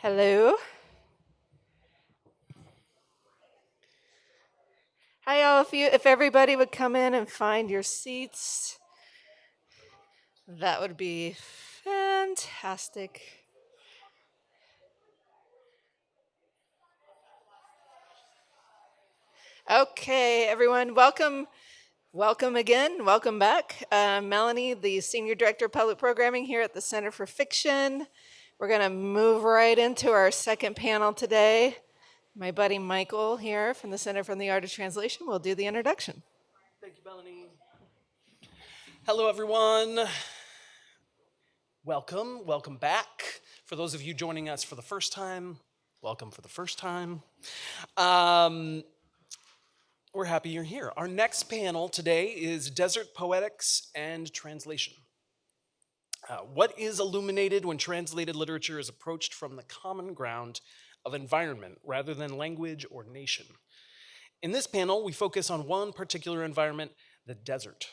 Hello. Hi, all of you. If everybody would come in and find your seats, that would be fantastic. Okay, everyone, welcome. Welcome again. Welcome back. Melanie, the Senior Director of Public Programming here at the Center for Fiction. We're going to move right into our second panel today. My buddy Michael here from the Center for the Art of Translation will do the introduction. Thank you, Melanie. Hello, everyone. Welcome back. For those of you joining us for the first time, welcome for the first time. We're happy you're here. Our next panel today is Desert Poetics and Translation. What is illuminated when translated literature is approached from the common ground of environment rather than language or nation? In this panel, we focus on one particular environment, the desert,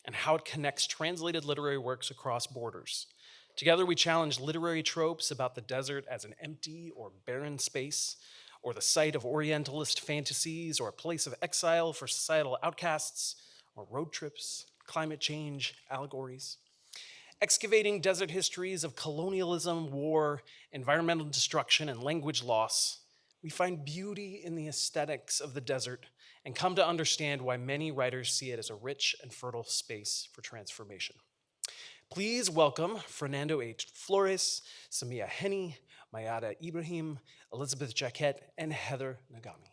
and how it connects translated literary works across borders. Together, we challenge literary tropes about the desert as an empty or barren space, or the site of Orientalist fantasies, or a place of exile for societal outcasts, or road trips, climate change, allegories. Excavating desert histories of colonialism, war, environmental destruction, and language loss, we find beauty in the aesthetics of the desert and come to understand why many writers see it as a rich and fertile space for transformation. Please welcome Fernando H. Flores, Samia Henny, Mayada Ibrahim, Elizabeth Jaquette, and Heather Nagami.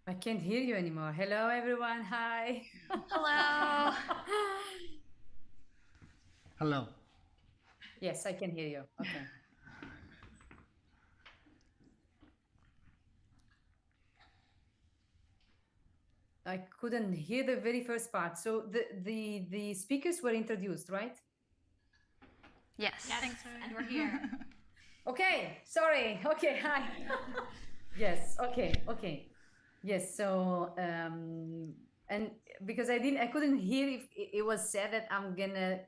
I can't hear you anymore. Hello, everyone. Hi. Hello. Hello. Yes, I can hear you. Okay. I couldn't hear the very first part. So the speakers were introduced, right? Yes. Thanks, And we're here. Okay. Sorry. Okay. Hi. Yes. Okay. Yes. So and because I couldn't hear if it was said that I'm gonna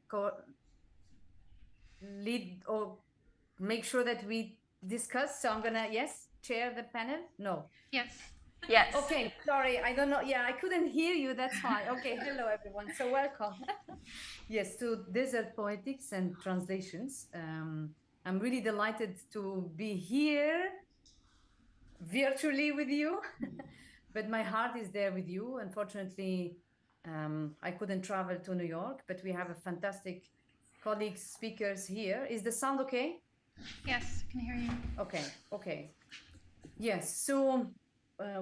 lead or make sure that we discuss. So I'm gonna chair the panel. No. Yes. Yes. Okay, sorry, I don't know. Yeah, I couldn't hear you. That's why. Okay, hello everyone. So welcome. Yes, to Desert Poetics and Translations. I'm really delighted to be here virtually with you, but my heart is there with you. Unfortunately, I couldn't travel to New York, but we have a fantastic colleagues, speakers here. Is the sound okay? Yes, I can hear you. Okay. Yes, so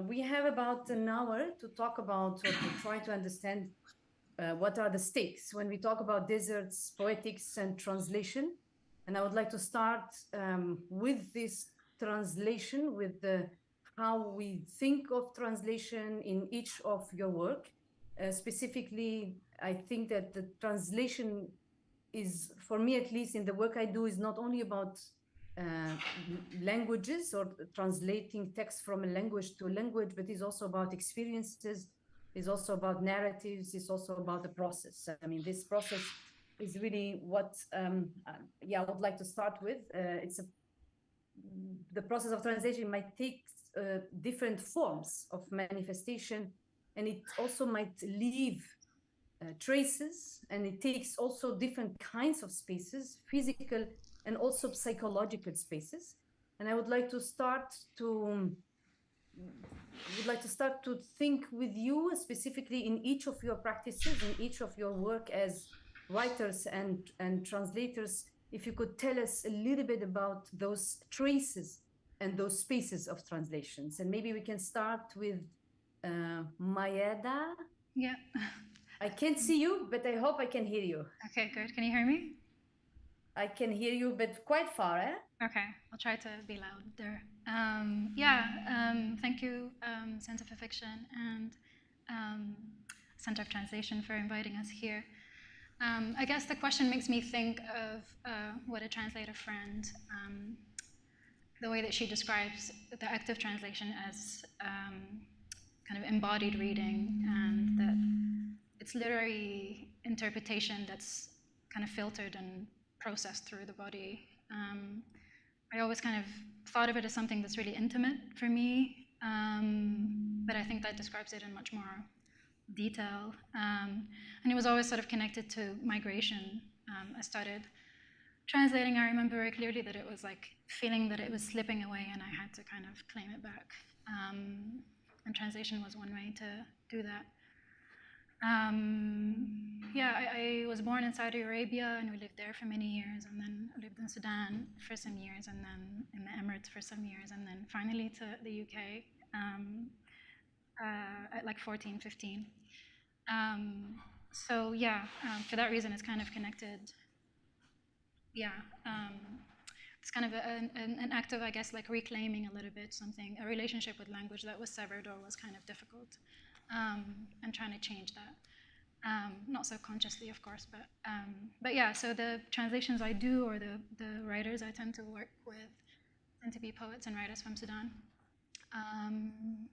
we have about an hour to talk about or to try to understand what are the stakes when we talk about deserts, poetics, and translation. And I would like to start with this translation, with how we think of translation in each of your work. Specifically, I think that the translation is, for me at least, in the work I do, is not only about languages or translating text from a language to a language, but is also about experiences, is also about narratives, is also about the process. I mean, this process is really what I would like to start with. The process of translation might take different forms of manifestation, and it also might leave traces, and it takes also different kinds of spaces, physical and also psychological spaces. And I would like to start to think with you specifically in each of your practices, in each of your work as writers and translators, if you could tell us a little bit about those traces and those spaces of translations. And maybe we can start with Mayeda, Yeah. I can't see you, but I hope I can hear you. Okay, good. Can you hear me? I can hear you, but quite far, eh? Okay, I'll try to be louder. Thank you, Center for Fiction and Center of Translation for inviting us here. I guess the question makes me think of what a translator friend, the way that she describes the act of translation as kind of embodied reading, and that it's literary interpretation that's kind of filtered and processed through the body. I always kind of thought of it as something that's really intimate for me, but I think that describes it in much more detail. And it was always sort of connected to migration. I started translating, I remember very clearly that it was like feeling that it was slipping away and I had to kind of claim it back. And translation was one way to do that. I was born in Saudi Arabia and we lived there for many years, and then I lived in Sudan for some years, and then in the Emirates for some years, and then finally to the UK at like 14, 15. For that reason, it's kind of connected. It's kind of an act of, I guess, like reclaiming a little bit something, a relationship with language that was severed or was kind of difficult, and trying to change that. Not so consciously, of course, but yeah, so the translations I do, or the writers I tend to work with, tend to be poets and writers from Sudan. And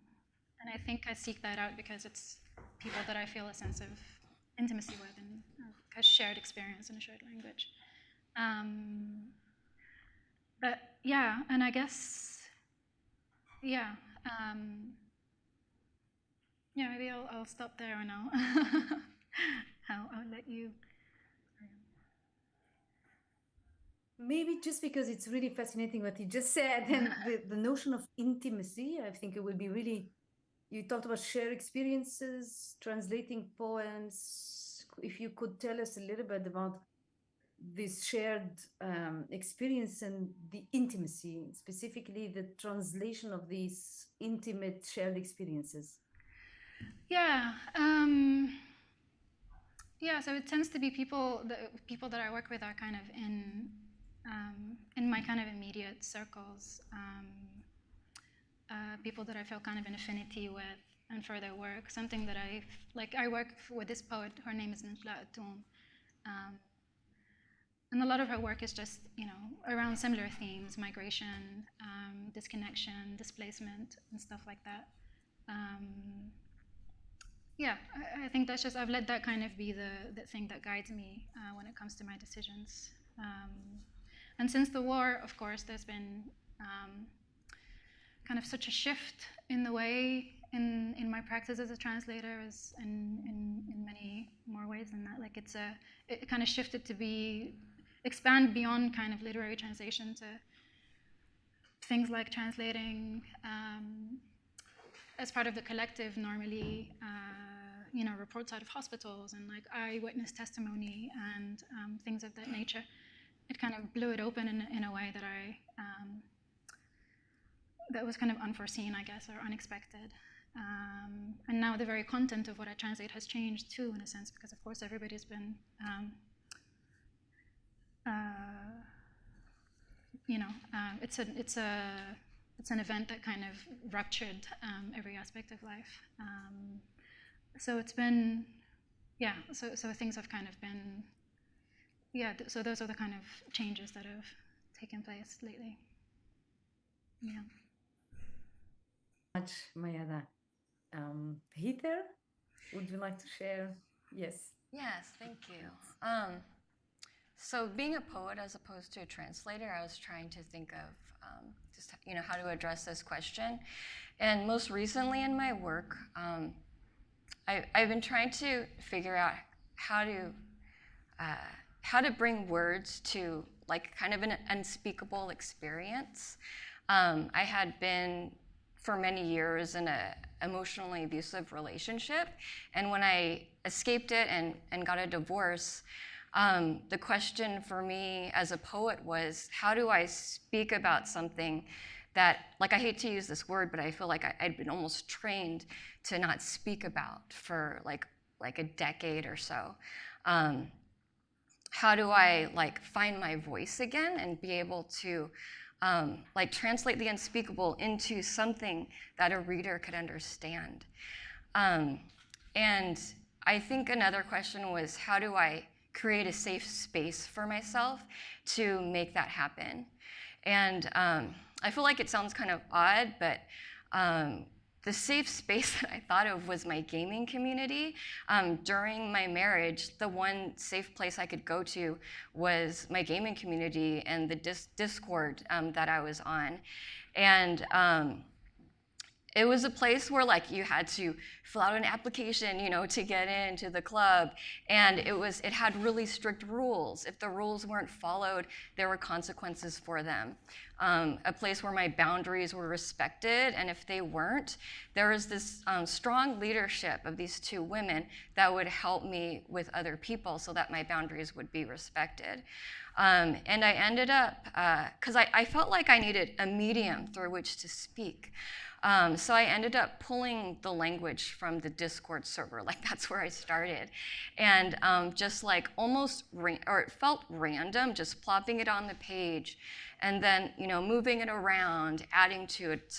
I think I seek that out because it's people that I feel a sense of intimacy with and a shared experience and a shared language. And I guess, maybe I'll stop there and I'll let you. Maybe just because it's really fascinating what you just said, and the notion of intimacy, I think it would be really, you talked about shared experiences, translating poems. If you could tell us a little bit about this shared experience and the intimacy, specifically the translation of these intimate shared experiences. So it tends to be people that I work with are kind of in my kind of immediate circles, people that I feel kind of an affinity with and for their work. Something that I work with this poet, her name is Najla Atoum, and a lot of her work is just, around similar themes: migration, disconnection, displacement, and stuff like that. I think that's just, I've let that kind of be the thing that guides me when it comes to my decisions. And since the war, of course, there's been kind of such a shift in the way in my practice as a translator, as in many more ways than that. Like it kind of shifted to expand beyond kind of literary translation to things like translating as part of the collective, normally, reports out of hospitals and like eyewitness testimony and things of that nature. It kind of blew it open in a way that that was kind of unforeseen, I guess, or unexpected. And now the very content of what I translate has changed too, in a sense, because of course everybody's been, it's an event that kind of ruptured every aspect of life. So it's been, so things have kind of been, so those are the kind of changes that have taken place lately. Much, Mayada. Heather, would you like to share? Yes. Yes, thank you. So being a poet as opposed to a translator, I was trying to think of how to address this question. And most recently in my work, I've been trying to figure out how to bring words to like kind of an unspeakable experience. I had been for many years in an emotionally abusive relationship, and when I escaped it and got a divorce, the question for me as a poet was, how do I speak about something that, like, I hate to use this word, but I feel like I'd been almost trained to not speak about for like a decade or so. How do I like find my voice again and be able to like translate the unspeakable into something that a reader could understand? And I think another question was, how do I create a safe space for myself to make that happen? And I feel like it sounds kind of odd, but the safe space that I thought of was my gaming community. During my marriage, the one safe place I could go to was my gaming community and the Discord that I was on. And it was a place where like you had to fill out an application, you know, to get into the club, and it had really strict rules. If the rules weren't followed, there were consequences for them. A place where my boundaries were respected, and if they weren't, there was this strong leadership of these two women that would help me with other people so that my boundaries would be respected. And I ended up, because I felt like I needed a medium through which to speak. So I ended up pulling the language from the Discord server, like that's where I started. And just like almost, or it felt random, just plopping it on the page and then, you know, moving it around, adding to it,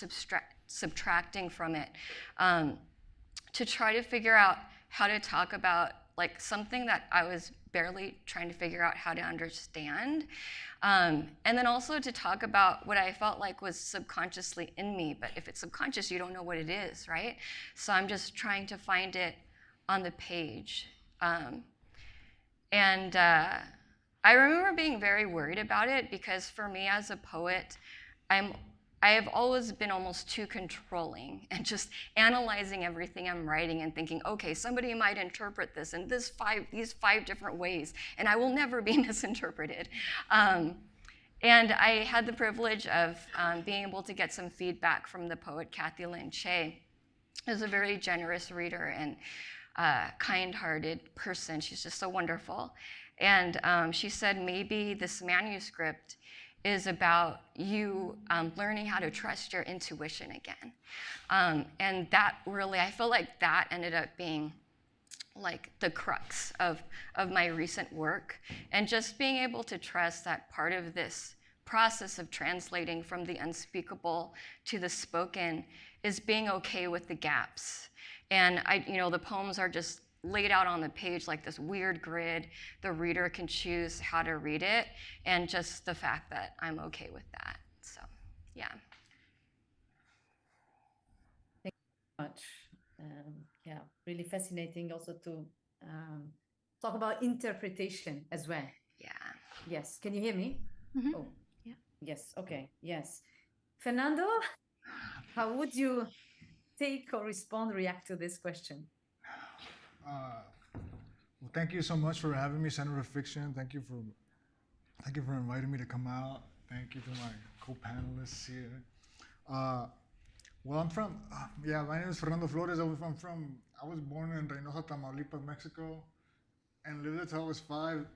subtracting from it, to try to figure out how to talk about like something that I was barely trying to figure out how to understand. And then also to talk about what I felt like was subconsciously in me, but if it's subconscious, you don't know what it is, right? So I'm just trying to find it on the page. And I remember being very worried about it because for me as a poet, I have always been almost too controlling and just analyzing everything I'm writing and thinking, okay, somebody might interpret this in these five different ways, and I will never be misinterpreted. And I had the privilege of being able to get some feedback from the poet Kathy Lynn Che, who's a very generous reader and kind-hearted person. She's just so wonderful. And she said maybe this manuscript is about you learning how to trust your intuition again. And that really, I feel like that ended up being like the crux of my recent work. And just being able to trust that part of this process of translating from the unspeakable to the spoken is being okay with the gaps. And the poems are just laid out on the page like this weird grid. The reader can choose how to read it, and just the fact that I'm okay with that. So, yeah. Thank you so much. Yeah, really fascinating also to talk about interpretation as well. Yeah. Yes, can you hear me? Mhm. Oh, Yeah. yes, okay, yes. Fernando, how would you take or respond, react to this question? Well, thank you so much for having me, Center for Fiction. Thank you for inviting me to come out. Thank you to my co-panelists here. Well, I'm from, my name is Fernando Flores. I was born in Reynosa, Tamaulipas, Mexico, and lived there till I was 5.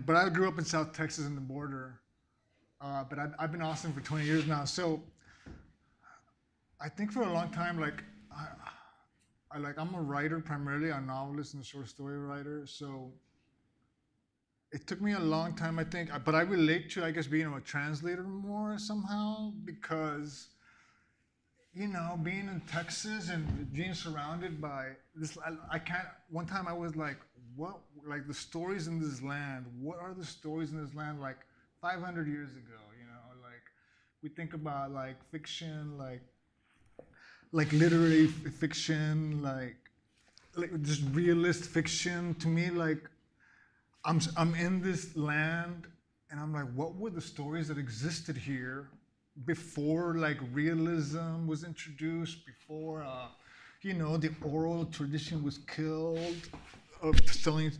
But I grew up in South Texas in the border. But I've been in Austin for 20 years now. So I think for a long time, I'm a writer primarily, a novelist and a short story writer. So it took me a long time, I think, but I relate to, I guess, being a translator more somehow because, being in Texas and being surrounded by this, I can't, one time I was like, what, like the stories in this land, what are the stories in this land like 500 years ago, like we think about like fiction, like literary fiction, like just realist fiction. To me, like I'm in this land, and I'm like, what were the stories that existed here before like realism was introduced? Before the oral tradition was killed of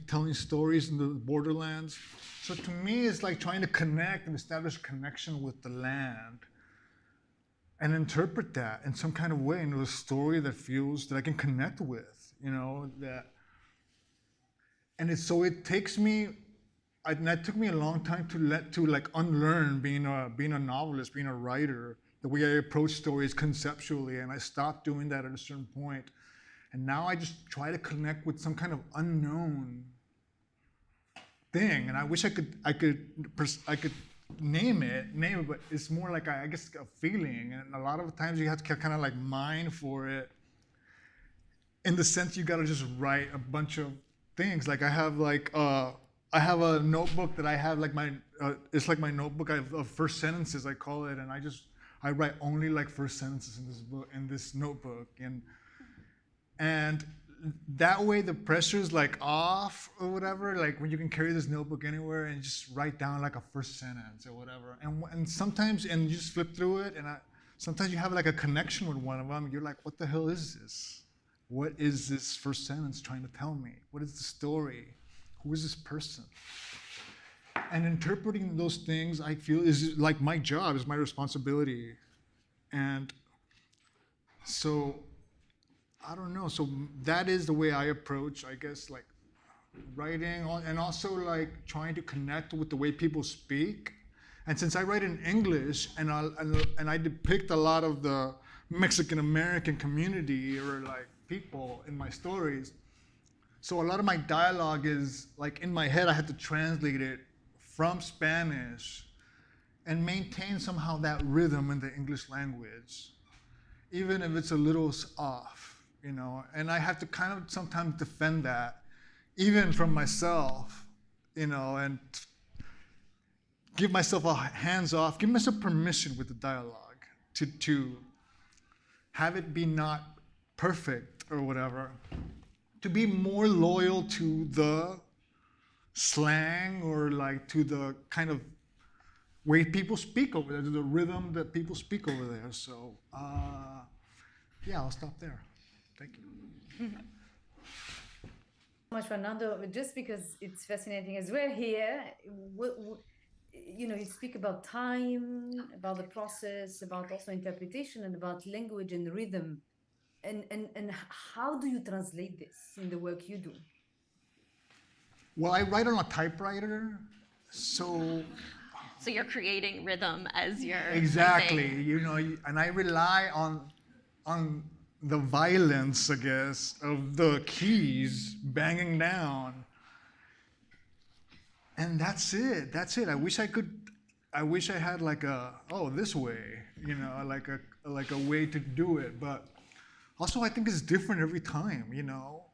telling stories in the borderlands. So to me, it's like trying to connect and establish connection with the land and interpret that in some kind of way into a story that I can connect with, and so it takes me and that took me a long time to like unlearn being a novelist, being a writer, the way I approach stories conceptually, and I stopped doing that at a certain point. And now I just try to connect with some kind of unknown thing, and I wish I could name it, but it's more like I guess a feeling, and a lot of times you have to kind of like mine for it. In the sense, you got to just write a bunch of things. Like I have a notebook that I have like it's like my notebook of first sentences, I call it, and I write only like first sentences in this notebook, and that way the pressure's like off or whatever, like when you can carry this notebook anywhere and just write down like a first sentence or whatever, and sometimes and you just flip through it, and sometimes you have like a connection with one of them. You're like, what the hell is this? What is this first sentence trying to tell me? What is the story? Who is this person? And interpreting those things, I feel, is like my job, is my responsibility. And so, I don't know. So that is the way I approach, I guess, like writing, and also like trying to connect with the way people speak. And since I write in English, and I depict a lot of the Mexican American community or like people in my stories, so a lot of my dialogue is like in my head. I had to translate it from Spanish and maintain somehow that rhythm in the English language, even if it's a little off, you know. And I have to kind of sometimes defend that, even from myself, you know, and give myself a hands off, give myself permission with the dialogue to have it be not perfect or whatever, to be more loyal to the slang or like to the kind of way people speak over there, to the rhythm that people speak over there. So yeah, I'll stop there. Thank you. Much, Fernando, just because it's fascinating as we're here. You know, you speak about time, about the process, about also interpretation, and about language and rhythm. And how do you translate this in the work you do? Well, I write on a typewriter, so So you're creating rhythm as you're exactly, typing. you know, and I rely on the violence, I guess, of the keys banging down, and that's it. That's it. I wish I had like this way, you know, like a way to do it, but also I think it's different every time, you know.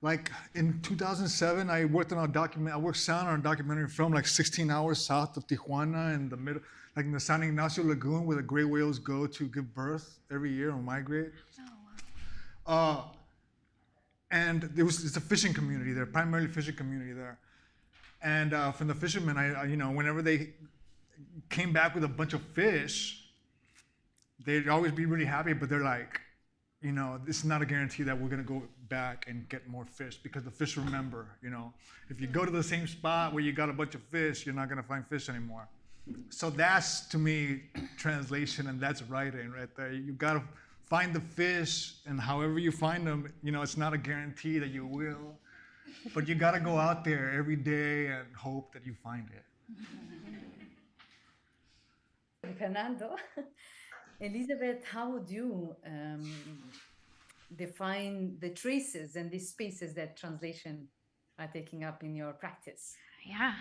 Like in 2007, I worked sound on a documentary film like 16 hours south of Tijuana, in the middle, like in the San Ignacio Lagoon, where the gray whales go to give birth every year or migrate. And it's a fishing community there, primarily fishing community there. And from the fishermen, I you know, whenever they came back with a bunch of fish, they'd always be really happy, but they're like, you know, this is not a guarantee that we're gonna go back and get more fish, because the fish remember, you know. If you go to the same spot where you got a bunch of fish, you're not gonna find fish anymore. So that's, to me, translation, and that's writing right there. You gotta find the fish, and however you find them, you know, it's not a guarantee that you will, but you gotta go out there every day and hope that you find it. Fernando, Elizabeth, how would you define the traces and the spaces that translation are taking up in your practice? Yeah.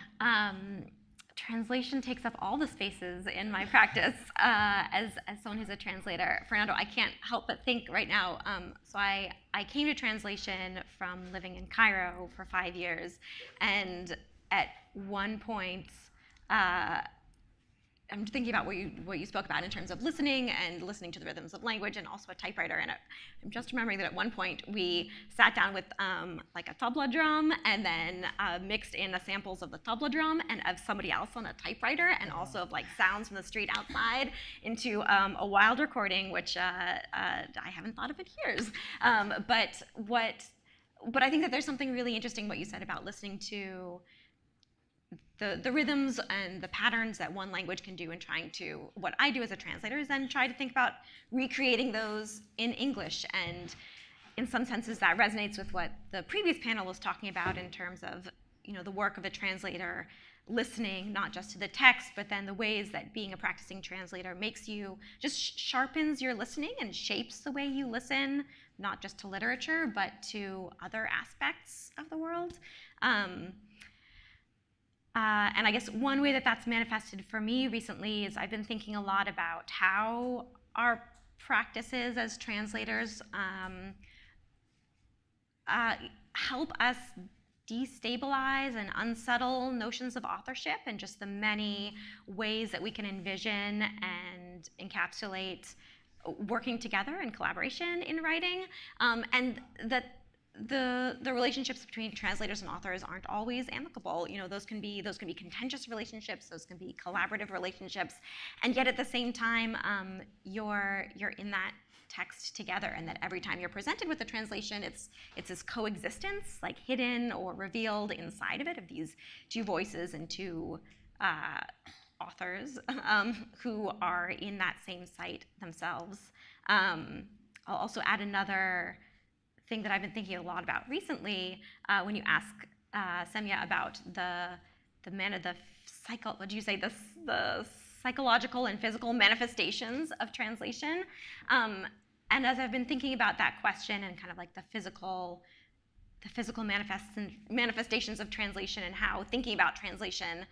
Translation takes up all the spaces in my practice as someone who's a translator. Fernando, I can't help but think right now, so I came to translation from living in Cairo for 5 years, and at one point, I'm thinking about what you spoke about in terms of listening and listening to the rhythms of language, and also a typewriter. And I'm just remembering that at one point we sat down with like a tabla drum, and then mixed in the samples of the tabla drum and of somebody else on a typewriter, and also of like sounds from the street outside, into a wild recording, which I haven't thought of in years. But I think that there's something really interesting what you said about listening to the rhythms and the patterns that one language can do, and trying to, what I do as a translator is then try to think about recreating those in English. And in some senses that resonates with what the previous panel was talking about in terms of, the work of the translator, listening not just to the text, but then the ways that being a practicing translator makes you just sharpens your listening and shapes the way you listen, not just to literature, but to other aspects of the world. And I guess one way that that's manifested for me recently is I've been thinking a lot about how our practices as translators help us destabilize and unsettle notions of authorship and just the many ways that we can envision and encapsulate working together in collaboration in writing, and that the relationships between translators and authors aren't always amicable. Those can be contentious relationships, those can be collaborative relationships, and yet at the same time, you're in that text together, and that every time you're presented with a translation, it's this coexistence, like hidden or revealed inside of it, of these two voices and two authors who are in that same site themselves. I'll also add another thing that I've been thinking a lot about recently. When you ask Semya about the psychological and physical manifestations of translation, and as I've been thinking about that question and kind of like the physical manifestations of translation and how thinking about translation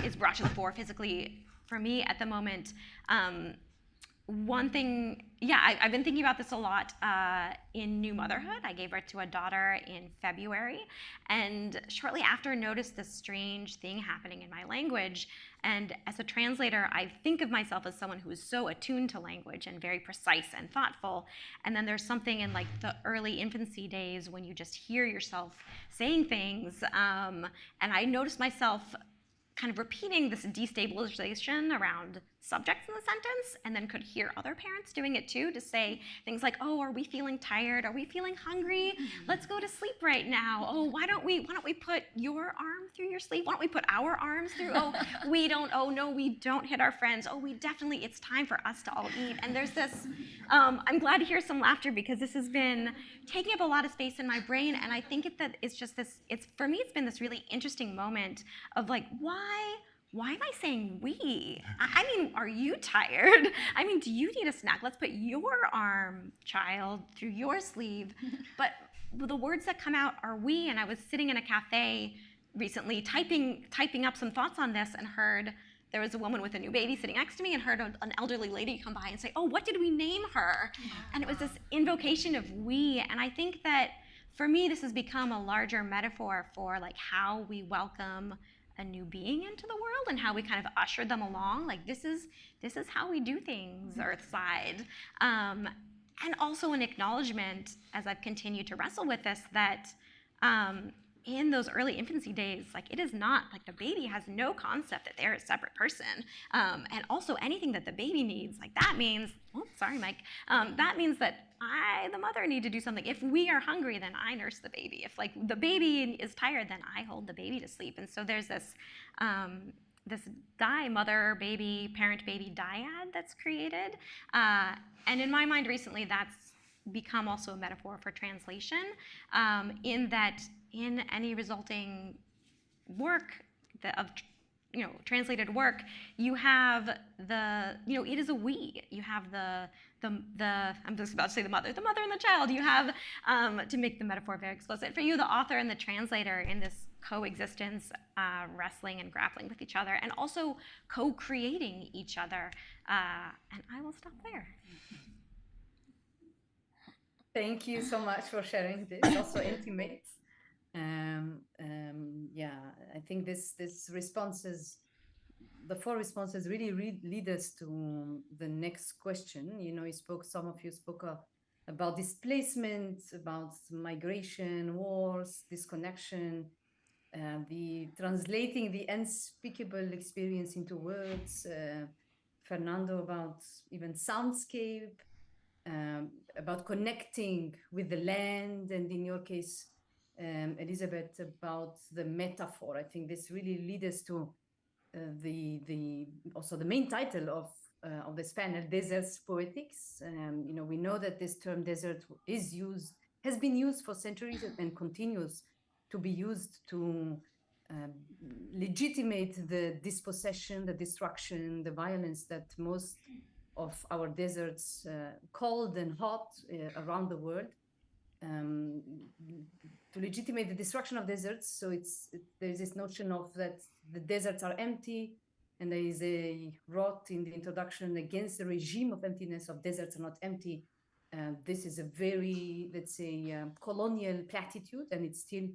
is brought to the fore physically for me at the moment. One thing, I've been thinking about this a lot in new motherhood. I gave birth to a daughter in February, and shortly after noticed this strange thing happening in my language. And as a translator, I think of myself as someone who is so attuned to language and very precise and thoughtful. And then there's something in like the early infancy days when you just hear yourself saying things, and I noticed myself kind of repeating this destabilization around subjects in the sentence, and then could hear other parents doing it too, to say things like, "Oh, are we feeling tired? Are we feeling hungry? Let's go to sleep right now. Oh, why don't we put your arm through your sleeve? Why don't we put our arms through? Oh, we don't. Oh no, we don't hit our friends. Oh, it's time for us to all eat." And there's this. I'm glad to hear some laughter, because this has been taking up a lot of space in my brain, and I think that it's just this. For me, it's been this really interesting moment of like, why am I saying we? I mean, are you tired? I mean, do you need a snack? Let's put your arm, child, through your sleeve. But the words that come out are we. And I was sitting in a cafe recently typing up some thoughts on this, and heard there was a woman with a new baby sitting next to me, and heard an elderly lady come by and say, "Oh, what did we name her?" And it was this invocation of we. And I think that for me, this has become a larger metaphor for like how we welcome a new being into the world and how we kind of usher them along. Like this is how we do things Earthside. And also an acknowledgement, as I've continued to wrestle with this, that in those early infancy days, like it is not like the baby has no concept that they're a separate person. And also anything that the baby needs, like that means, oh, sorry, Mike, that means that I, the mother, need to do something. If we are hungry, then I nurse the baby. If like the baby is tired, then I hold the baby to sleep. And so there's this mother baby parent baby dyad that's created. And in my mind recently, that's become also a metaphor for translation, in that in any resulting work of translated work, you have it is a we. You have the I'm just about to say the mother and the child. You have, to make the metaphor very explicit for you, the author and the translator in this coexistence, wrestling and grappling with each other, and also co-creating each other. And I will stop there. Thank you so much for sharing this, also intimate. I think this responses, the four responses really lead us to the next question. Some of you spoke about displacement, about migration, wars, disconnection, the translating the unspeakable experience into words. Fernando about even soundscape, about connecting with the land, and in your case, Elizabeth, about the metaphor. I think this really leads us to also the main title of this panel, Deserts Poetics. We know that this term desert has been used for centuries and continues to be used to legitimate the dispossession, the destruction, the violence that most of our deserts, cold and hot around the world, to legitimate the destruction of deserts. So there's this notion of that the deserts are empty, and there is a wrote in the introduction against the regime of emptiness of deserts are not empty. This is a very, let's say, colonial platitude, and it's still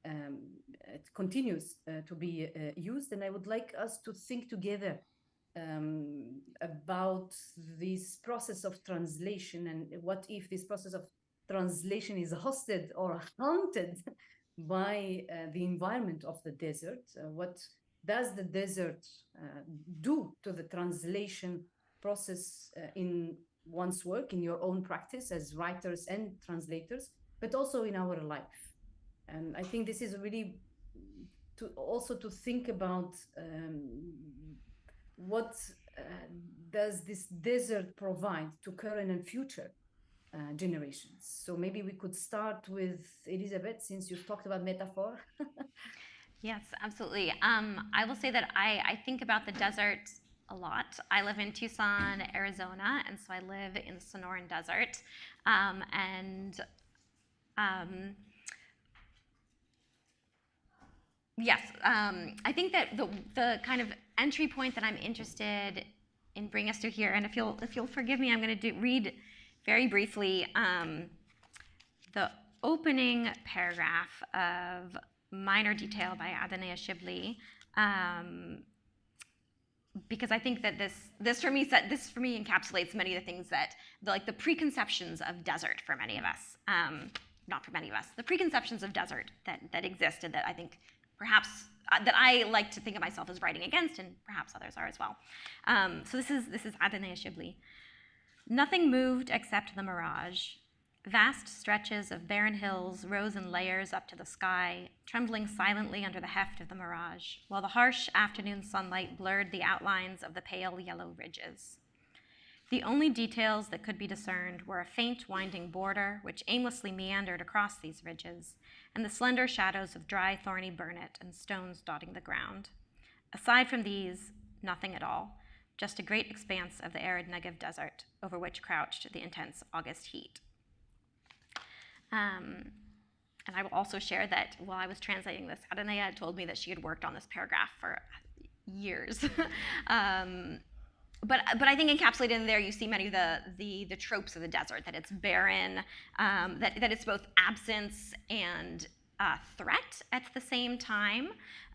it continues to be used. And I would like us to think together about this process of translation, and what if this process of translation is hosted or haunted by the environment of the desert. What does the desert do to the translation process in one's work, in your own practice as writers and translators, but also in our life? And I think this is really also to think about what does this desert provide to current and future generations. So maybe we could start with Elizabeth, since you've talked about metaphor. Yes, absolutely. I will say that I think about the desert a lot. I live in Tucson, Arizona, and so I live in the Sonoran Desert. Yes, I think that the kind of entry point that I'm interested in bringing us to here, and if you'll forgive me, I'm going to read very briefly the opening paragraph of Minor Detail by Adonai Shibli, because I think that this for me encapsulates many of the things that the preconceptions of desert for many of us, not for many of us, the preconceptions of desert that existed, that I think perhaps that I like to think of myself as writing against, and perhaps others are as well. So this is Adonai Shibli. Nothing moved except the mirage. Vast stretches of barren hills rose in layers up to the sky, trembling silently under the heft of the mirage, while the harsh afternoon sunlight blurred the outlines of the pale yellow ridges. The only details that could be discerned were a faint winding border which aimlessly meandered across these ridges, and the slender shadows of dry thorny burnet and stones dotting the ground. Aside from these, nothing at all, just a great expanse of the arid Negev desert over which crouched the intense August heat. And I will also share that while I was translating this, Adonai had told me that she had worked on this paragraph for years. But I think encapsulated in there, you see many of the tropes of the desert, that it's barren, that it's both absence and threat at the same time.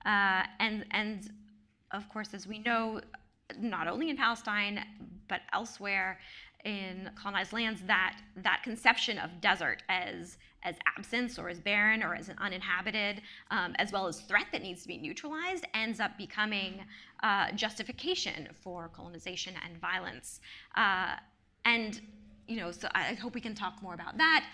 And of course, as we know, not only in Palestine, but elsewhere in colonized lands, that conception of desert as absence or as barren or as an uninhabited, as well as threat that needs to be neutralized, ends up becoming justification for colonization and violence. And so I hope we can talk more about that.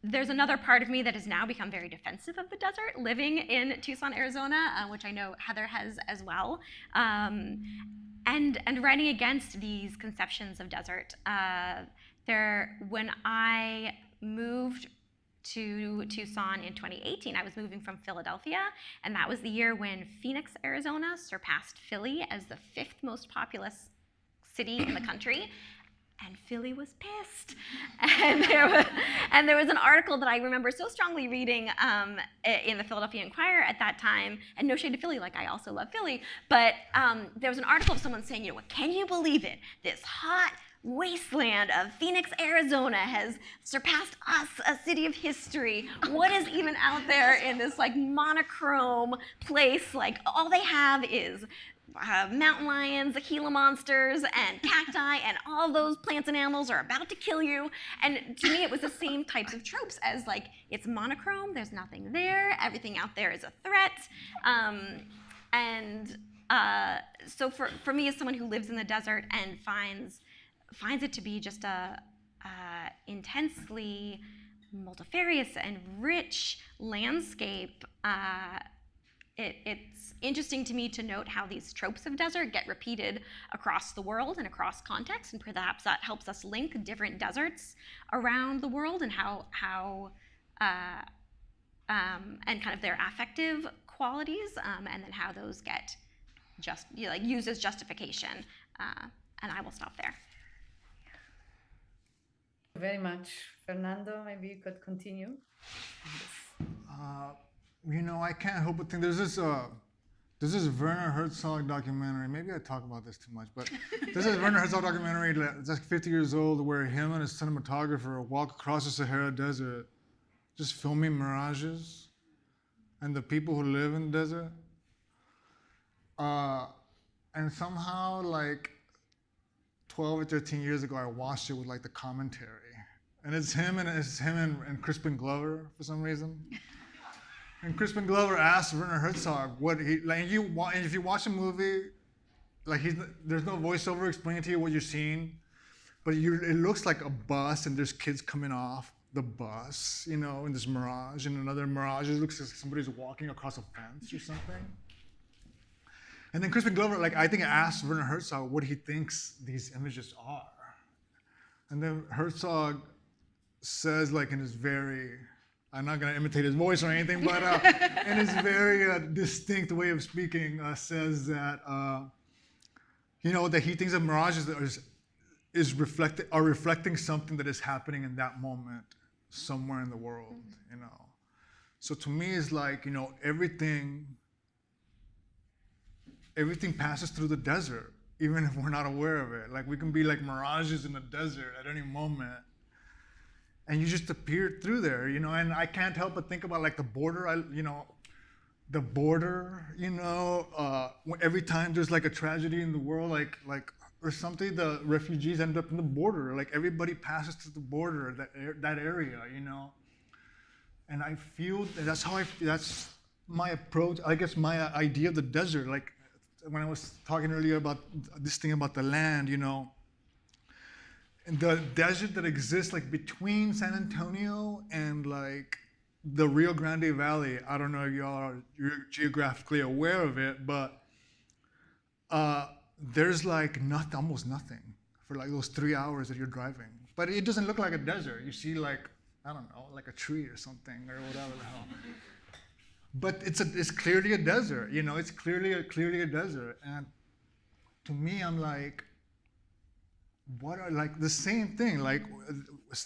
There's another part of me that has now become very defensive of the desert, living in Tucson, Arizona, which I know Heather has as well. And writing against these conceptions of desert. When I moved to Tucson in 2018, I was moving from Philadelphia, and that was the year when Phoenix, Arizona surpassed Philly as the 5th most populous city in the country. And Philly was pissed. And there was an article that I remember so strongly reading in the Philadelphia Inquirer at that time, and no shade to Philly, I also love Philly, but there was an article of someone saying, can you believe it? This hot wasteland of Phoenix, Arizona has surpassed us, a city of history. What is even out there in this monochrome place? All they have is mountain lions, the Gila monsters, and cacti, and all those plants and animals are about to kill you. And to me, it was the same types of tropes as it's monochrome, there's nothing there, everything out there is a threat. So for me, as someone who lives in the desert and finds it to be just a intensely multifarious and rich landscape, it's interesting to me to note how these tropes of desert get repeated across the world and across contexts, and perhaps that helps us link different deserts around the world, and how and kind of their affective qualities, and then how those get used as justification. And I will stop there. Very much. Fernando, maybe you could continue. I can't help but think there's this Werner Herzog documentary. Maybe I talk about this too much, but there's this Werner Herzog documentary that's like 50 years old, where him and his cinematographer walk across the Sahara Desert, just filming mirages and the people who live in the desert. And somehow, like 12 or 13 years ago, I watched it with like the commentary, and it's him and Crispin Glover for some reason. And Crispin Glover asked Werner Herzog what he like. And if you watch a movie, like there's no voiceover explaining to you what you're seeing, but it looks like a bus, and there's kids coming off the bus, in this mirage, and another mirage. It looks like somebody's walking across a fence or something. And then Crispin Glover, I think, asked Werner Herzog what he thinks these images are, and then Herzog says, in his very, I'm not going to imitate his voice or anything, but in his very distinct way of speaking, says that that he thinks that mirages are reflecting something that is happening in that moment somewhere in the world. So to me, it's everything passes through the desert, even if we're not aware of it. We can be like mirages in the desert at any moment, and you just appear through there, and I can't help but think about the border. The border, every time there's a tragedy in the world, or something, the refugees end up in the border. Everybody passes through the border, that area, and I feel that's my approach. I guess my idea of the desert, when I was talking earlier about this thing about the land, and the desert that exists between San Antonio and the Rio Grande Valley. I don't know if y'all are geographically aware of it, but there's almost nothing for those 3 hours that you're driving. But it doesn't look like a desert. You see I don't know, a tree or something or whatever the hell. But it's clearly a desert, it's clearly a desert. And to me, I'm what are the same thing?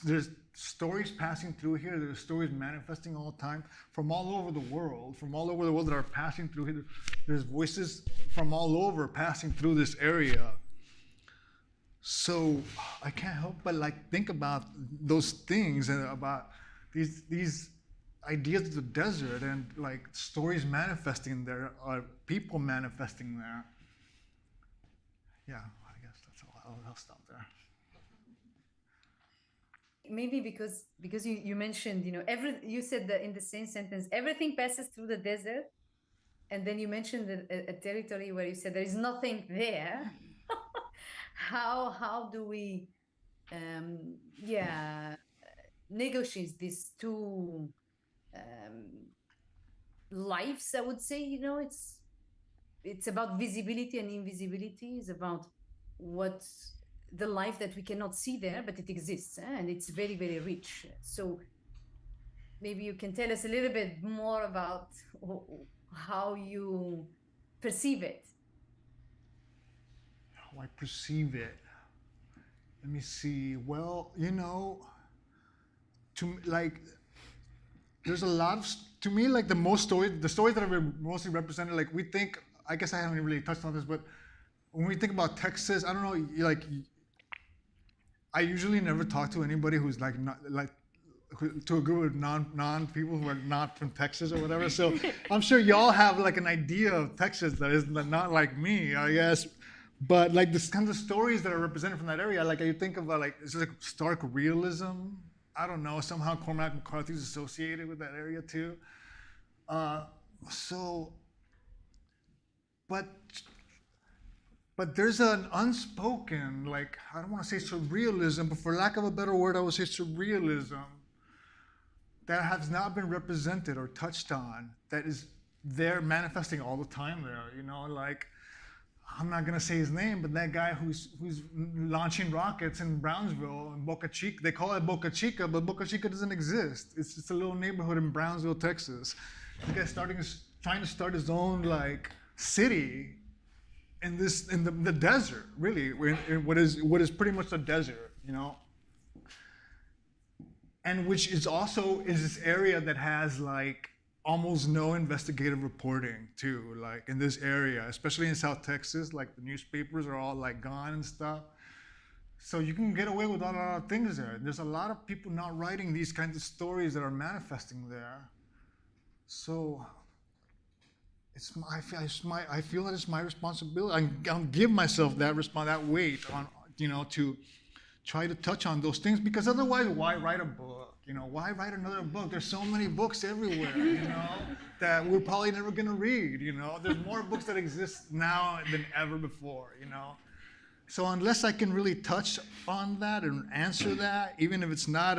There's stories passing through here. There's stories manifesting all the time from all over the world, that are passing through here. There's voices from all over passing through this area. So I can't help but think about those things and about these ideas of the desert and stories manifesting there, people manifesting there. Yeah, I guess that's all. I'll stop there. Maybe because you mentioned, you said that in the same sentence, everything passes through the desert, and then you mentioned a territory where you said there is nothing there. How do we negotiate these two lives? I would say, it's about visibility and invisibility. It's about what the life that we cannot see there, but it exists, and it's very, very rich. So maybe you can tell us a little bit more about how you perceive it. How I perceive it. Let me see. Well, there's a lot of, to me, the stories that are mostly represented, we think, I guess I haven't really touched on this, but when we think about Texas, I don't know, I usually never talk to anybody who's not, to a group of non people who are not from Texas or whatever. So I'm sure y'all have an idea of Texas that is not like me, I guess. But this kind of stories that are represented from that area, you think about it's stark realism. I don't know, somehow Cormac McCarthy is associated with that area too. But there's an unspoken, I don't want to say surrealism, but for lack of a better word, I would say surrealism that has not been represented or touched on, that is there manifesting all the time there, I'm not gonna say his name, but that guy who's launching rockets in Brownsville and Boca Chica. They call it Boca Chica, but Boca Chica doesn't exist. It's just a little neighborhood in Brownsville, Texas. This guy's trying to start his own like city in the desert, really, in what is pretty much a desert, you know. And which is also this area that has like almost no investigative reporting too, like in this area, especially in South Texas, like the newspapers are all like gone and stuff. So you can get away with a lot of things there. There's a lot of people not writing these kinds of stories that are manifesting there. So I feel that it's my responsibility. I'll give myself that weight on, you know, to try to touch on those things, because otherwise, why write a book? You know, why write another book? There's so many books everywhere, you know, that we're probably never gonna read, you know. There's more books that exist now than ever before, you know. So unless I can really touch on that and answer that, even if it's not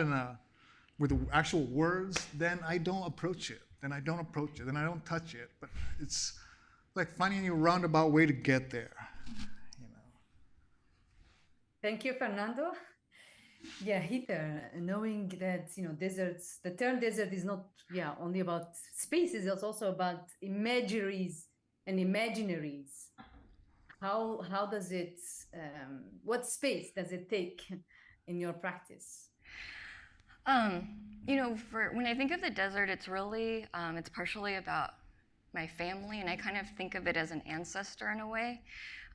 with actual words, then I don't approach it. Then I don't touch it. But it's like finding a roundabout way to get there, you know. Thank you, Fernando. Yeah, Heather, knowing that, you know, deserts, the term desert is not, only about spaces, it's also about imageries and imaginaries. How does it, what space does it take in your practice? You know, when I think of the desert, it's really, it's partially about my family, and I kind of think of it as an ancestor in a way.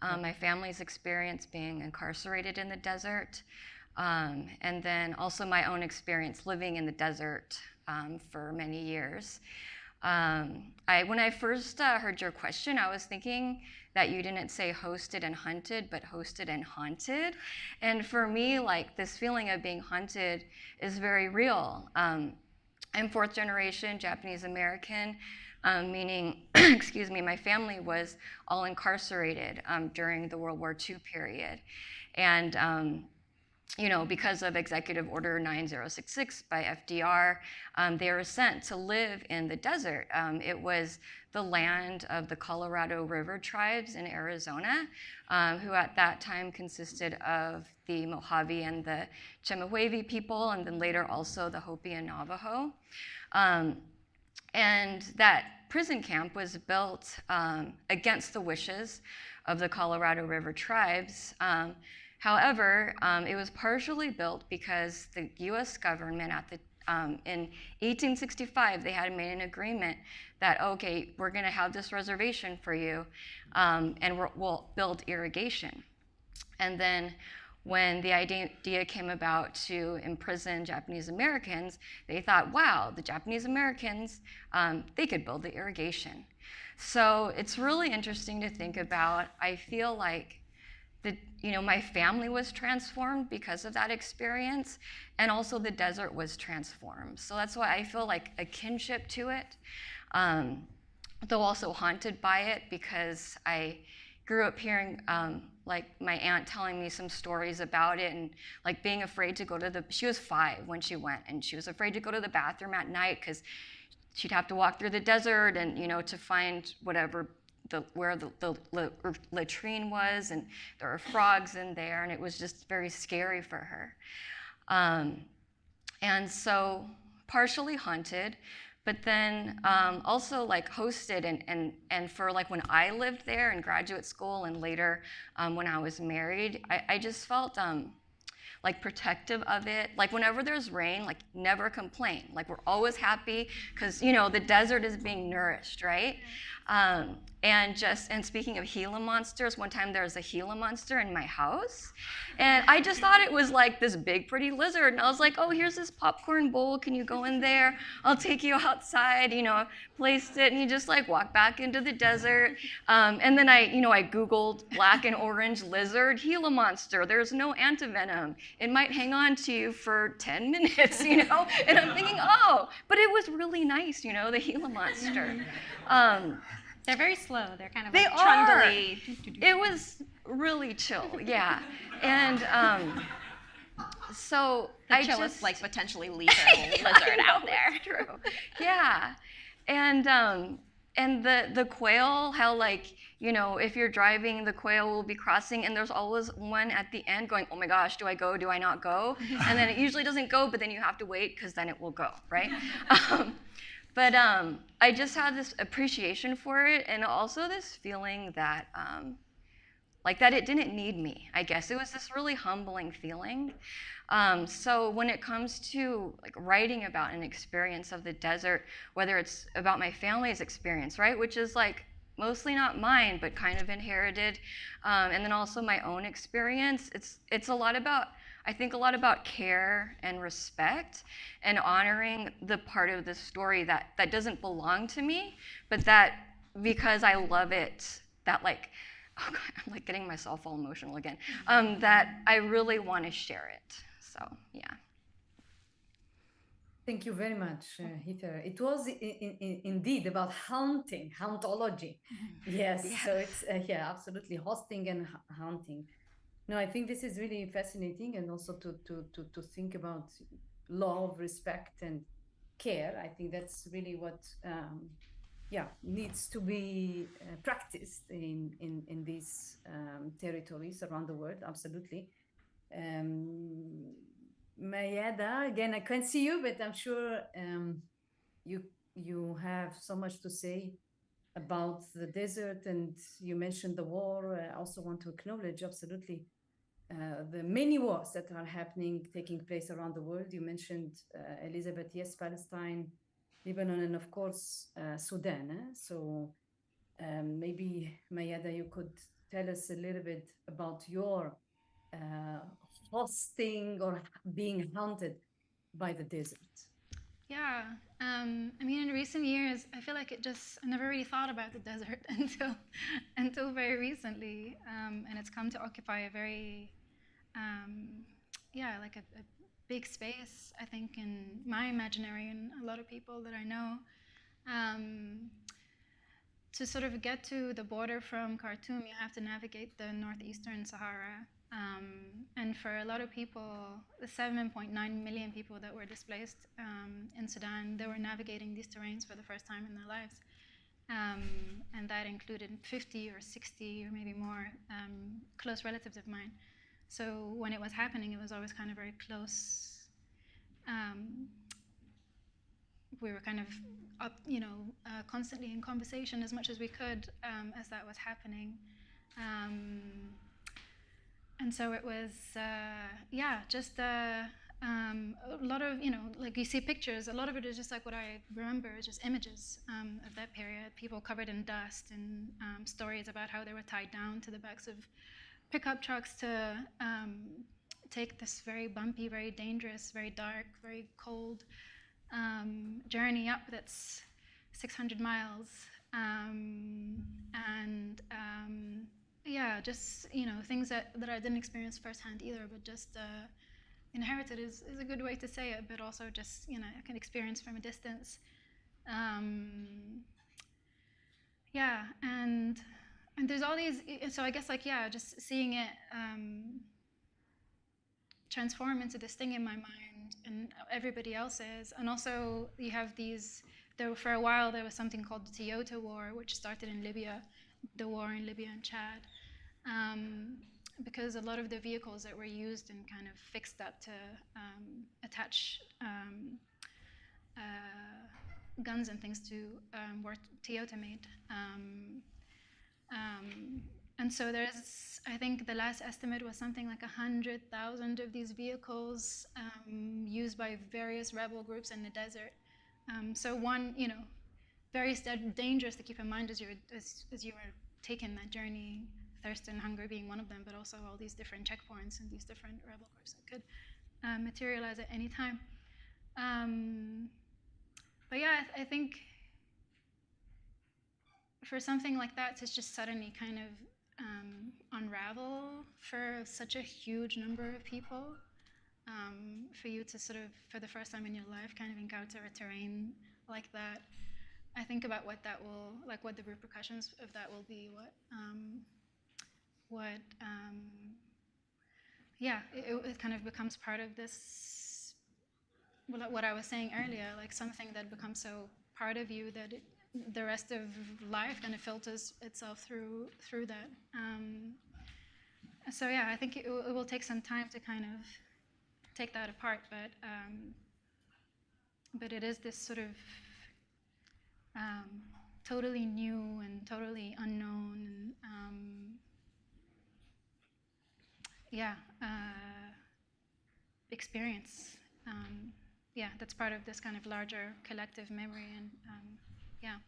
My family's experience being incarcerated in the desert, and then also my own experience living in the desert for many years. When I first heard your question, I was thinking that you didn't say hosted and hunted, but hosted and haunted. And for me, like, this feeling of being hunted is very real. I'm fourth generation Japanese American, meaning, excuse me, my family was all incarcerated during the World War II period. And you know, because of Executive Order 9066 by FDR, they were sent to live in the desert. It was the land of the Colorado River tribes in Arizona, who at that time consisted of the Mojave and the Chemehuevi people, and then later also the Hopi and Navajo. And that prison camp was built against the wishes of the Colorado River tribes. However, it was partially built because the U.S. government in 1865, they had made an agreement that, okay, we're going to have this reservation for you, and we'll build irrigation. And then when the idea came about to imprison Japanese Americans, they thought, wow, the Japanese Americans, they could build the irrigation. So it's really interesting to think about. I feel like my family was transformed because of that experience, and also the desert was transformed. So that's why I feel like a kinship to it, though also haunted by it, because I grew up hearing like my aunt telling me some stories about it, and like being afraid to go to she was 5 when she went, and she was afraid to go to the bathroom at night because she'd have to walk through the desert and, to find whatever where the latrine was, and there were frogs in there, and it was just very scary for her. And so partially haunted, but then also like hosted, and for like when I lived there in graduate school, and later when I was married, I just felt like protective of it. Like whenever there's rain, like never complain. Like we're always happy because the desert is being nourished, right? And speaking of Gila monsters, one time there was a Gila monster in my house, and I just thought it was like this big pretty lizard, and I was like, oh, here's this popcorn bowl, can you go in there? I'll take you outside, placed it, and you just like walk back into the desert. And then I Googled black and orange lizard Gila monster. There's no antivenom. It might hang on to you for 10 minutes, and I'm thinking, oh, but it was really nice, the Gila monster. They're very slow. They're kind of They like trundly. It was really chill, yeah. And so The chillest, like potentially lethal lizard out there. True. Yeah. And and the quail, how like, you know, if you're driving, the quail will be crossing, and there's always one at the end going, oh my gosh, do I go, do I not go? And then it usually doesn't go, but then you have to wait because then it will go, right? But I just had this appreciation for it, and also this feeling that like that it didn't need me, I guess. It was this really humbling feeling. So when it comes to like writing about an experience of the desert, whether it's about my family's experience, right, which is like mostly not mine, but kind of inherited, and then also my own experience, it's a lot about, I think a lot about care and respect and honoring the part of the story that doesn't belong to me, but that because I love it, that like, oh God, I'm like getting myself all emotional again, that I really want to share it. So, yeah. Thank you very much, Heather. It was indeed about haunting, hauntology. Yes, Yeah. so it's, yeah, absolutely hosting and haunting. No, I think this is really fascinating, and also to think about love, respect, and care. I think that's really what, yeah, needs to be practiced in these territories around the world. Absolutely. Um, Mayada, again, I can't see you, but I'm sure you you have so much to say about the desert, and you mentioned the war. I also want to acknowledge absolutely the many wars that are happening, taking place around the world. You mentioned Elizabeth, yes, Palestine, Lebanon, and of course Sudan. So maybe Mayada, you could tell us a little bit about your uh, hosting or being haunted by the desert. Yeah, I mean, in recent years, I feel like I never really thought about the desert until very recently, and it's come to occupy a very, yeah, like a big space, I think, in my imaginary and a lot of people that I know. Um, to sort of get to the border from Khartoum, you have to navigate the northeastern Sahara. And for a lot of people, the 7.9 million people that were displaced in Sudan, they were navigating these terrains for the first time in their lives. And that included 50 or 60 or maybe more close relatives of mine. So when it was happening, it was always kind of very close. We were kind of up, constantly in conversation as much as we could as that was happening. Um, and so it was, yeah, just a lot of, like you see pictures, a lot of it is just like what I remember is just images of that period, people covered in dust and stories about how they were tied down to the backs of pickup trucks to take this very bumpy, very dangerous, very dark, very cold journey up that's 600 miles. And yeah, just things that I didn't experience firsthand either, but just inherited is a good way to say it, but also just I can experience from a distance. Yeah, and there's all these. So I guess like yeah, just seeing it transform into this thing in my mind and everybody else's. And also you have these, for a while there was something called the Toyota War, which started in Libya, the war in Libya and Chad. Because a lot of the vehicles that were used and kind of fixed up to attach guns and things to were Toyota made. And so there's, I think the last estimate was something like 100,000 of these vehicles used by various rebel groups in the desert. So one, very dangerous to keep in mind as you were taking that journey, thirst and hunger being one of them, but also all these different checkpoints and these different rebel groups that could materialize at any time. But yeah, I think for something like that to just suddenly kind of unravel for such a huge number of people, for you to sort of, for the first time in your life, kind of encounter a terrain like that, I think about what that will, like what the repercussions of that will be, yeah, it kind of becomes part of this, what I was saying earlier, like something that becomes so part of you that the rest of life kind of filters itself through that. So yeah, I think it will take some time to kind of take that apart, but it is this sort of totally new and totally unknown, and experience. Yeah, that's part of this kind of larger collective memory, and yeah.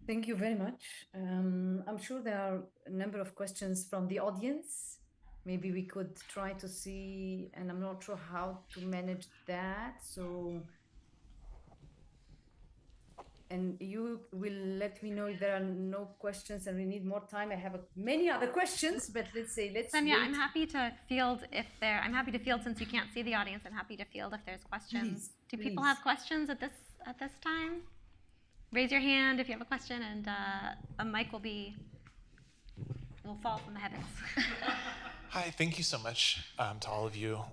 Thank you very much. I'm sure there are a number of questions from the audience. Maybe we could try to see, and I'm not sure how to manage that. So, and you will let me know if there are no questions and we need more time. I have many other questions, but let's Sonia, wait. I'm happy to field since you can't see the audience. I'm happy to field if there's questions. Do people have questions at this time? Raise your hand if you have a question, and a mic will fall from the heavens. Hi, thank you so much to all of you.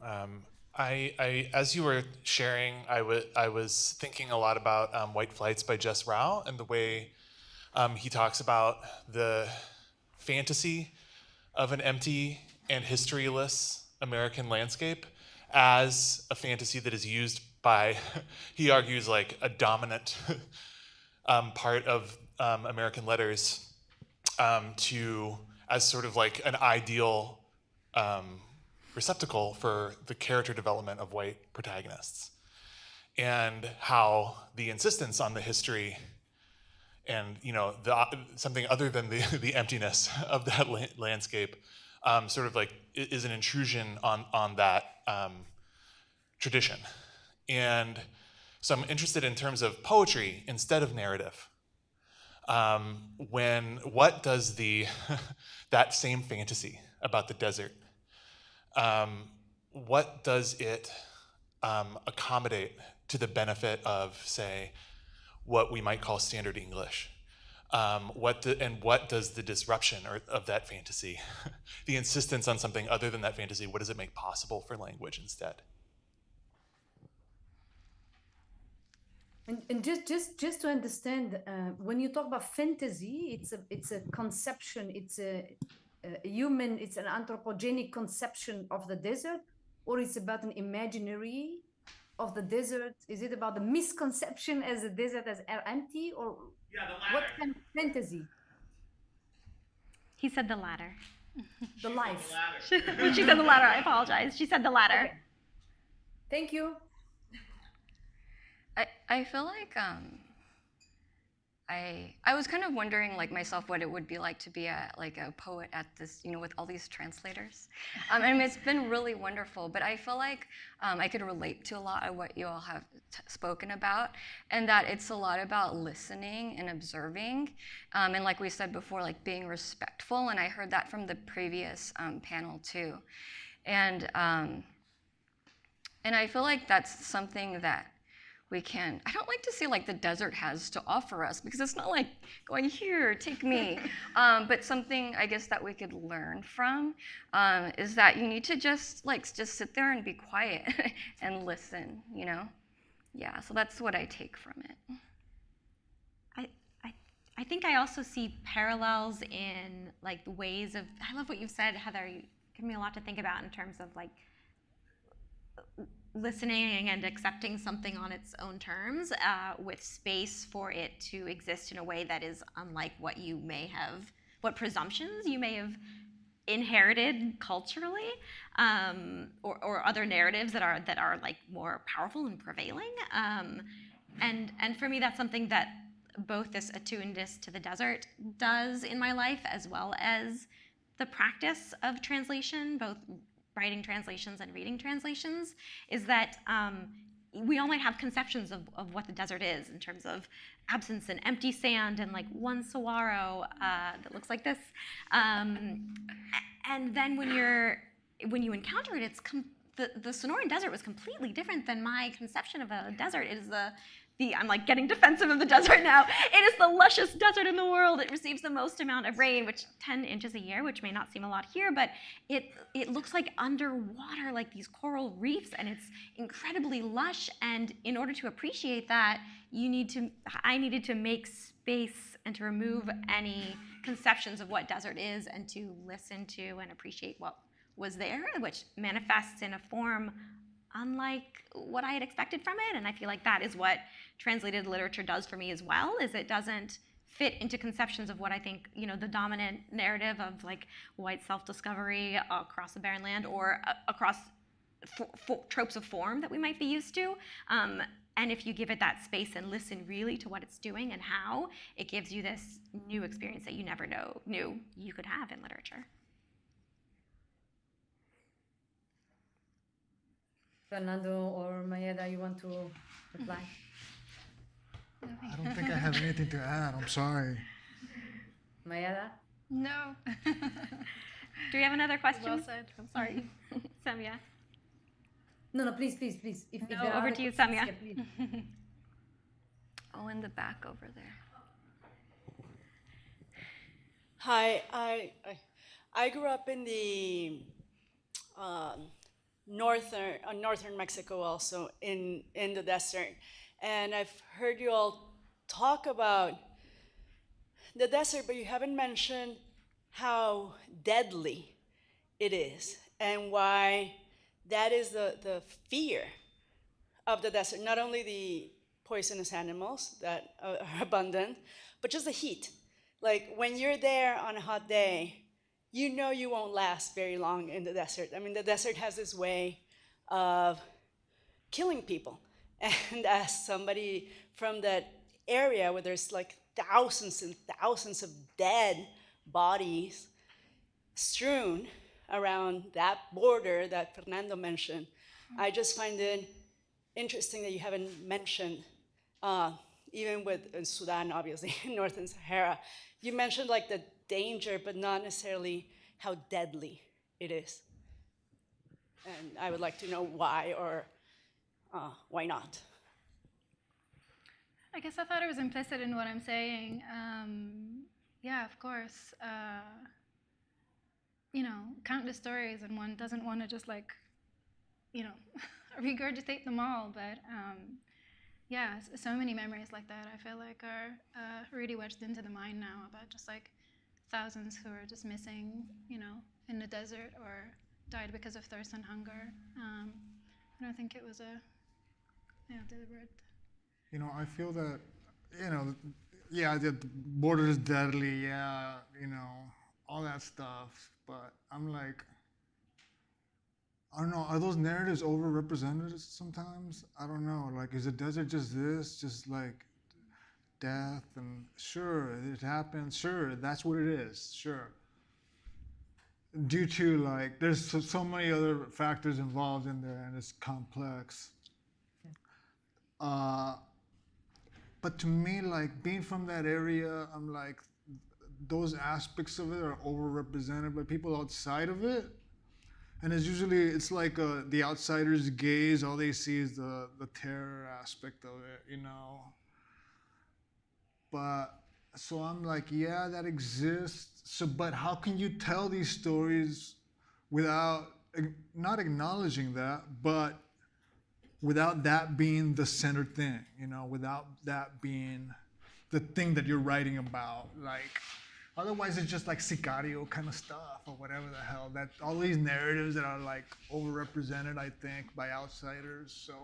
I as you were sharing, I was thinking a lot about White Flights by Jess Rao and the way he talks about the fantasy of an empty and historyless American landscape as a fantasy that is used by, he argues, like a dominant part of American letters as sort of like an ideal receptacle for the character development of white protagonists, and how the insistence on the history and something other than the emptiness of that landscape sort of like is an intrusion on that tradition. And so I'm interested in terms of poetry instead of narrative. What does that same fantasy about the desert, what does it accommodate to the benefit of, say, what we might call standard English? What does the disruption of that fantasy, the insistence on something other than that fantasy, what does it make possible for language instead? And just to understand, when you talk about fantasy, it's a conception, it's a human, it's an anthropogenic conception of the desert, or it's about an imaginary of the desert? Is it about the misconception as the desert as empty, or what kind of fantasy? He said the latter. The life. She said the latter. I apologize. She said the latter. Okay. Thank you. I feel like I was kind of wondering, like myself, what it would be like to be a poet at this, with all these translators. I mean, it's been really wonderful, but I feel like I could relate to a lot of what you all have spoken about, and that it's a lot about listening and observing, and like we said before, like being respectful. And I heard that from the previous panel too, and I feel like that's something that I don't like to say like the desert has to offer us, because it's not like going, here, take me. But something I guess that we could learn from is that you need to just sit there and be quiet and listen, Yeah, so that's what I take from it. I think I also see parallels in like the ways of, I love what you've said, Heather. You give me a lot to think about in terms of like listening and accepting something on its own terms, with space for it to exist in a way that is unlike what presumptions you may have inherited culturally, or other narratives that are like more powerful and prevailing. And for me, that's something that both this attunedness to the desert does in my life, as well as the practice of translation, both writing translations and reading translations, is that we all might have conceptions of what the desert is in terms of absence and empty sand and like one saguaro that looks like this. And then when you encounter it, the Sonoran Desert was completely different than my conception of a desert. It is the I'm like getting defensive of the desert now. It is the lushest desert in the world. It receives the most amount of rain, which 10 inches a year, which may not seem a lot here, but it looks like underwater, like these coral reefs, and it's incredibly lush. And in order to appreciate that, I needed to make space and to remove any conceptions of what desert is and to listen to and appreciate what was there, which manifests in a form unlike what I had expected from it. And I feel like that is what translated literature does for me as well, is it doesn't fit into conceptions of what I think, the dominant narrative of like white self-discovery across the barren land or across tropes of form that we might be used to. And if you give it that space and listen really to what it's doing and how, it gives you this new experience that you never knew you could have in literature. Fernando or Mayeda, you want to reply? I don't think I have anything to add. I'm sorry. Mayeda? No. Do we have another question? Well said. I'm sorry. Samia. No, please. If No, there are over other to you, questions, Samia. yeah, please. Oh, in the back over there. Hi, I grew up in the northern Mexico, also in the desert, and I've heard you all talk about the desert, but you haven't mentioned how deadly it is and why that is the fear of the desert. Not only the poisonous animals that are abundant, but just the heat. Like when you're there on a hot day, you know you won't last very long in the desert. I mean, the desert has this way of killing people. And as somebody from that area where there's like thousands and thousands of dead bodies strewn around that border that Fernando mentioned, I just find it interesting that you haven't mentioned, even with Sudan, obviously, Northern Sahara, you mentioned like the danger, but not necessarily how deadly it is. And I would like to know why or why not. I guess I thought it was implicit in what I'm saying. Yeah, of course. Countless stories, and one doesn't want to just regurgitate them all. But yeah, so many memories like that I feel like are really wedged into the mind now about just like thousands who are just missing, in the desert or died because of thirst and hunger. I don't think it was deliberate. I feel that, yeah, the border is deadly, yeah, all that stuff. But I'm like, I don't know, are those narratives overrepresented sometimes? I don't know. Like, is the desert just this? Just like death? And sure, it happens. Sure, that's what it is. Sure. Due to, like, there's so many other factors involved in there, and it's complex. But to me, like, being from that area, I'm like, those aspects of it are overrepresented by people outside of it. And it's like the outsider's gaze. All they see is the terror aspect of it, But so I'm like, yeah, that exists. So, but how can you tell these stories without not acknowledging that, but without that being the center thing, without that being the thing that you're writing about, like. Otherwise, it's just like Sicario kind of stuff or whatever the hell. That all these narratives that are like overrepresented, I think, by outsiders. So,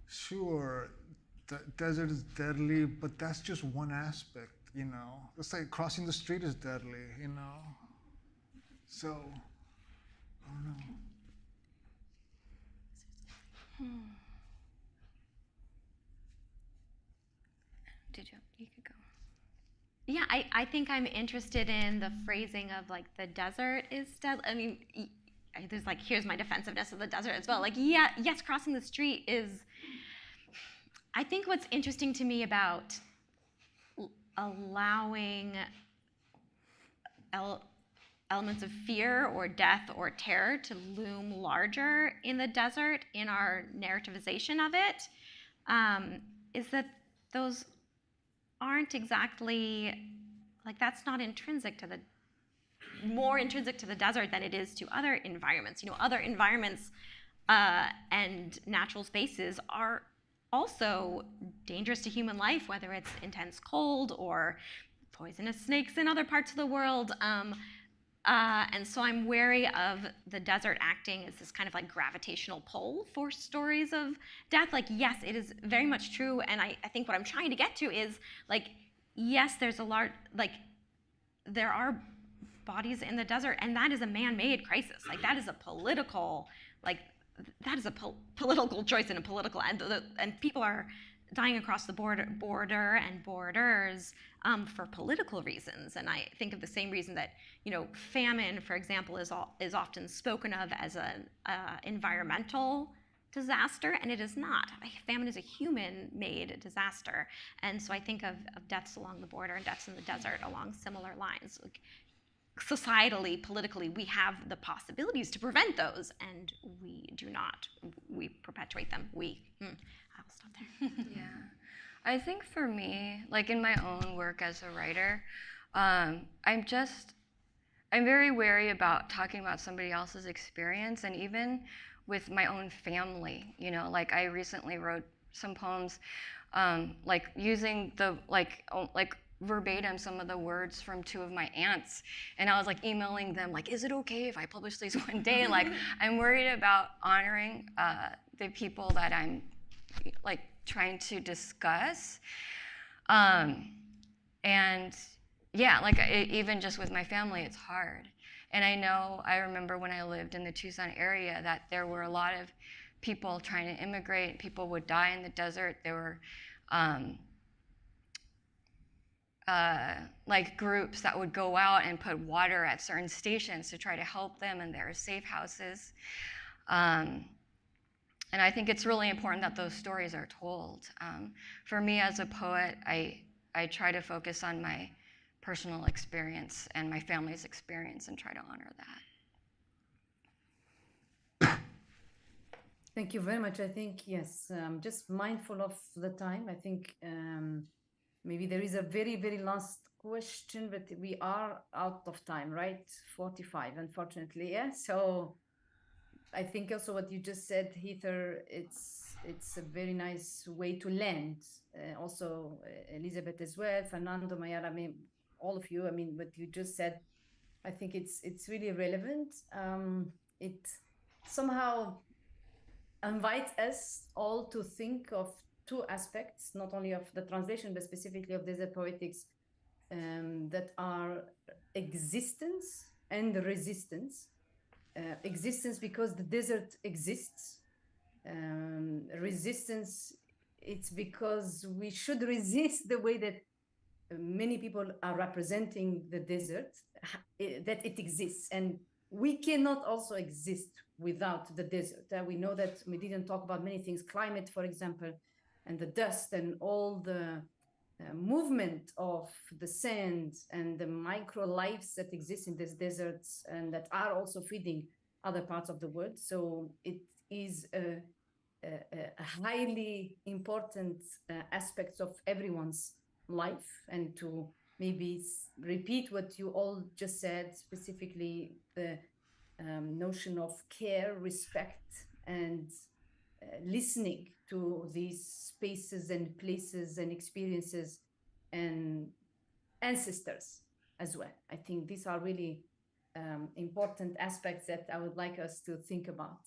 sure, the desert is deadly, but that's just one aspect, It's like crossing the street is deadly, So, I don't know. You could go. Yeah, I think I'm interested in the phrasing of like the desert is deadly. I mean, there's like, here's my defensiveness of the desert as well. Like, yeah, yes, crossing the street is. I think what's interesting to me about allowing elements of fear or death or terror to loom larger in the desert in our narrativization of it is that those aren't exactly, like, that's not intrinsic to the, more intrinsic to the desert than it is to other environments. Other environments and natural spaces are also dangerous to human life, whether it's intense cold or poisonous snakes in other parts of the world. And so I'm wary of the desert acting as this kind of like gravitational pull for stories of death. Like, yes, it is very much true. And I think what I'm trying to get to is, like, yes, there's a large, like, there are bodies in the desert, and that is a man-made crisis. Like, that is a political, like, that is a political choice and a political, and people are dying across the border and borders for political reasons. And I think of the same reason that, famine, for example, is often spoken of as an environmental disaster, and it is not. Famine is a human-made disaster. And so I think of deaths along the border and deaths in the desert along similar lines. Like, societally, politically, we have the possibilities to prevent those, and we do not. We perpetuate them. I will stop there. Yeah. I think for me, like in my own work as a writer, I'm very wary about talking about somebody else's experience, and even with my own family. Like I recently wrote some poems, like using the like verbatim some of the words from two of my aunts, and I was like emailing them like, is it okay if I publish these one day? Like, I'm worried about honoring the people that I'm like trying to discuss, and yeah, like even just with my family, it's hard. And I remember when I lived in the Tucson area that there were a lot of people trying to immigrate. People would die in the desert. There were like groups that would go out and put water at certain stations to try to help them in their safe houses. And I think it's really important that those stories are told. For me as a poet, I try to focus on my personal experience and my family's experience and try to honor that. Thank you very much. I think, yes, just mindful of the time. I think maybe there is a very, very last question, but we are out of time, right? 45, unfortunately, yeah? So I think also what you just said, Heather, it's a very nice way to land. Also, Elizabeth as well, Fernando, Mayara, all of you, what you just said, I think it's really relevant. It somehow invites us all to think of two aspects, not only of the translation, but specifically of desert poetics, that are existence and resistance. Existence because the desert exists. Resistance, it's because we should resist the way that many people are representing the desert, that it exists. And we cannot also exist without the desert. We know that we didn't talk about many things, climate, for example, and the dust and all the movement of the sand and the micro lives that exist in these deserts and that are also feeding other parts of the world. So it is a highly important aspect of everyone's life. And to maybe repeat what you all just said, specifically the notion of care, respect, and listening to these spaces and places and experiences and ancestors as well. I think these are really important aspects that I would like us to think about.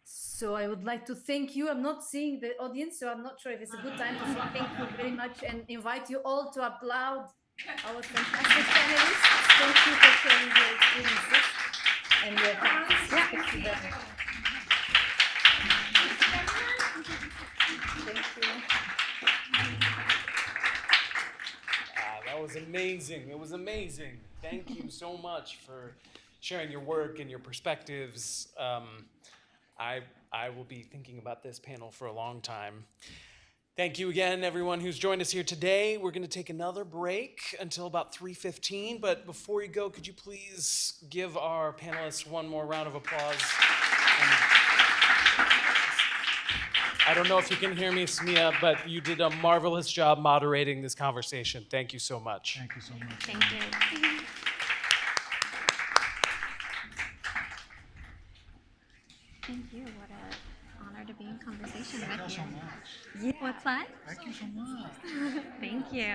So I would like to thank you. I'm not seeing the audience, so I'm not sure if it's a good time to say thank you very much and invite you all to applaud our fantastic panelists. Thank you for sharing your experiences and your practice. Thank you very much. Thank you. That was amazing. It was amazing. Thank you so much for sharing your work and your perspectives. I will be thinking about this panel for a long time. Thank you again, everyone who's joined us here today. We're going to take another break until about 3:15, but before you go, could you please give our panelists one more round of applause? I don't know if you can hear me, Smia, but you did a marvelous job moderating this conversation. Thank you so much. Thank you so much. Thank you. Thank you. What an honor to be in conversation Thank you with so you. much. Yeah. What's that? Thank you so much. Thank you.